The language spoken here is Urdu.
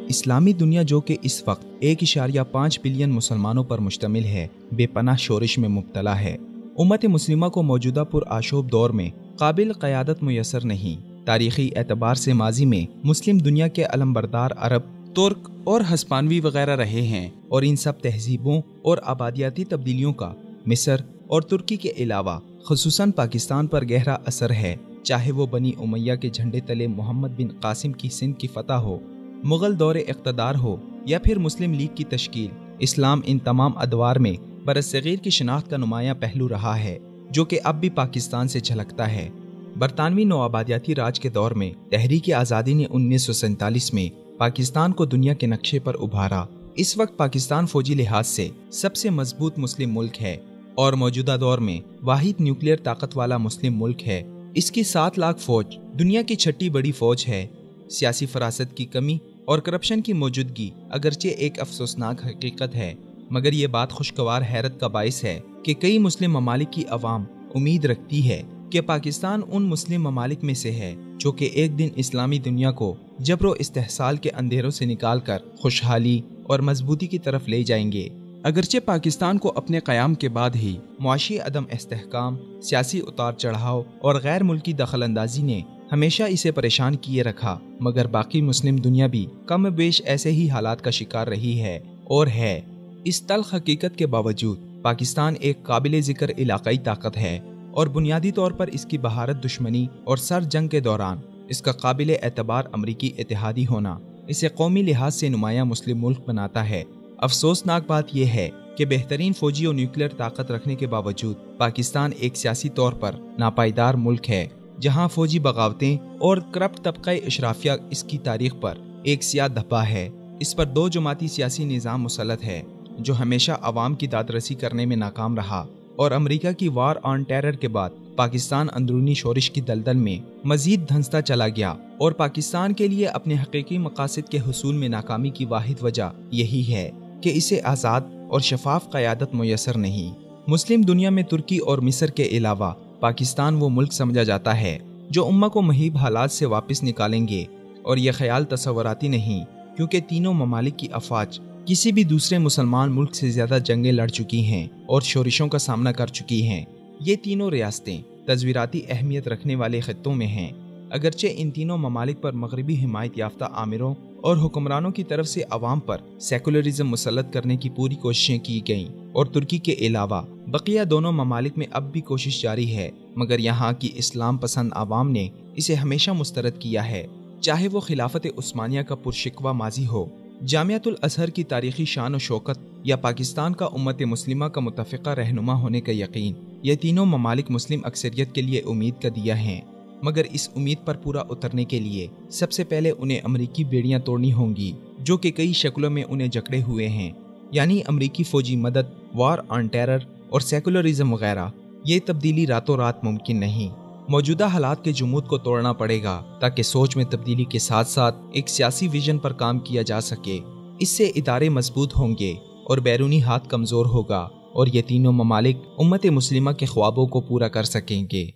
اسلامی دنیا جو کہ اس وقت 1.5 بلین مسلمانوں پر مشتمل ہے، بے پناہ شورش میں مبتلا ہے۔ امت مسلمہ کو موجودہ پرآشوب دور میں قابل قیادت میسر نہیں۔ تاریخی اعتبار سے ماضی میں مسلم دنیا کے علمبردار عرب، ترک اور ہسپانوی وغیرہ رہے ہیں، اور ان سب تہذیبوں اور آبادیاتی تبدیلیوں کا مصر اور ترکی کے علاوہ خصوصاً پاکستان پر گہرا اثر ہے۔ چاہے وہ بنی امیہ کے جھنڈے تلے محمد بن قاسم کی سندھ کی فتح ہو، مغل دور اقتدار ہو، یا پھر مسلم لیگ کی تشکیل، اسلام ان تمام ادوار میں برصغیر کی شناخت کا نمایاں پہلو رہا ہے، جو کہ اب بھی پاکستان سے جھلکتا ہے۔ برطانوی نوآبادیاتی راج کے دور میں تحریک آزادی نے 1947 میں پاکستان کو دنیا کے نقشے پر ابھارا۔ اس وقت پاکستان فوجی لحاظ سے سب سے مضبوط مسلم ملک ہے اور موجودہ دور میں واحد نیوکلیئر طاقت والا مسلم ملک ہے۔ اس کی 7 لاکھ فوج دنیا کی 6ٹھی بڑی فوج ہے۔ سیاسی فراست کی کمی اور کرپشن کی موجودگی اگرچہ ایک افسوسناک حقیقت ہے، مگر یہ بات خوشگوار حیرت کا باعث ہے کہ کئی مسلم ممالک کی عوام امید رکھتی ہے کہ پاکستان ان مسلم ممالک میں سے ہے جو کہ ایک دن اسلامی دنیا کو جبر و استحصال کے اندھیروں سے نکال کر خوشحالی اور مضبوطی کی طرف لے جائیں گے۔ اگرچہ پاکستان کو اپنے قیام کے بعد ہی معاشی عدم استحکام، سیاسی اتار چڑھاؤ اور غیر ملکی دخل اندازی نے ہمیشہ اسے پریشان کیے رکھا، مگر باقی مسلم دنیا بھی کم بیش ایسے ہی حالات کا شکار رہی ہے اور ہے۔ اس تلخ حقیقت کے باوجود پاکستان ایک قابل ذکر علاقائی طاقت ہے، اور بنیادی طور پر اس کی بھارت دشمنی اور سر جنگ کے دوران اس کا قابل اعتبار امریکی اتحادی ہونا اسے قومی لحاظ سے نمایاں مسلم ملک بناتا ہے۔ افسوسناک بات یہ ہے کہ بہترین فوجی اور نیوکلیئر طاقت رکھنے کے باوجود پاکستان ایک سیاسی طور پر ناپائیدار ملک ہے، جہاں فوجی بغاوتیں اور کرپٹ طبقہ اشرافیہ اس کی تاریخ پر ایک سیاہ دھبا ہے۔ اس پر 2 جماعتی سیاسی نظام مسلط ہے جو ہمیشہ عوام کی داد رسی کرنے میں ناکام رہا، اور امریکہ کی وار آن ٹیرر کے بعد پاکستان اندرونی شورش کی دلدل میں مزید دھنستا چلا گیا، اور پاکستان کے لیے اپنے حقیقی مقاصد کے حصول میں ناکامی کی واحد وجہ یہی ہے کہ اسے آزاد اور شفاف قیادت میسر نہیں۔ مسلم دنیا میں ترکی اور مصر کے علاوہ پاکستان وہ ملک سمجھا جاتا ہے جو امہ کو مہیب حالات سے واپس نکالیں گے، اور یہ خیال تصوراتی نہیں، کیونکہ تینوں ممالک کی افواج کسی بھی دوسرے مسلمان ملک سے زیادہ جنگیں لڑ چکی ہیں اور شورشوں کا سامنا کر چکی ہیں۔ یہ تینوں ریاستیں تصویراتی اہمیت رکھنے والے خطوں میں ہیں، اگرچہ ان تینوں ممالک پر مغربی حمایت یافتہ آمروں اور حکمرانوں کی طرف سے عوام پر سیکولرزم مسلط کرنے کی پوری کوششیں کی گئیں، اور ترکی کے علاوہ بقیہ دونوں ممالک میں اب بھی کوشش جاری ہے، مگر یہاں کی اسلام پسند عوام نے اسے ہمیشہ مسترد کیا ہے، چاہے وہ خلافت عثمانیہ کا پرشکوہ ماضی ہو، جامعۃ الازہر کی تاریخی شان و شوکت، یا پاکستان کا امت مسلمہ کا متفقہ رہنما ہونے کا یقین۔ یہ تینوں ممالک مسلم اکثریت کے لیے امید کا دیا ہیں، مگر اس امید پر پورا اترنے کے لیے سب سے پہلے انہیں امریکی بیڑیاں توڑنی ہوں گی، جو کہ کئی شکلوں میں انہیں جکڑے ہوئے ہیں، یعنی امریکی فوجی مدد، وار آن ٹیرر اور سیکولرزم وغیرہ۔ یہ تبدیلی راتوں رات ممکن نہیں۔ موجودہ حالات کے جمود کو توڑنا پڑے گا تاکہ سوچ میں تبدیلی کے ساتھ ساتھ ایک سیاسی ویژن پر کام کیا جا سکے۔ اس سے ادارے مضبوط ہوں گے اور بیرونی ہاتھ کمزور ہوگا، اور یہ تینوں ممالک امت مسلمہ کے خوابوں کو پورا کر سکیں گے۔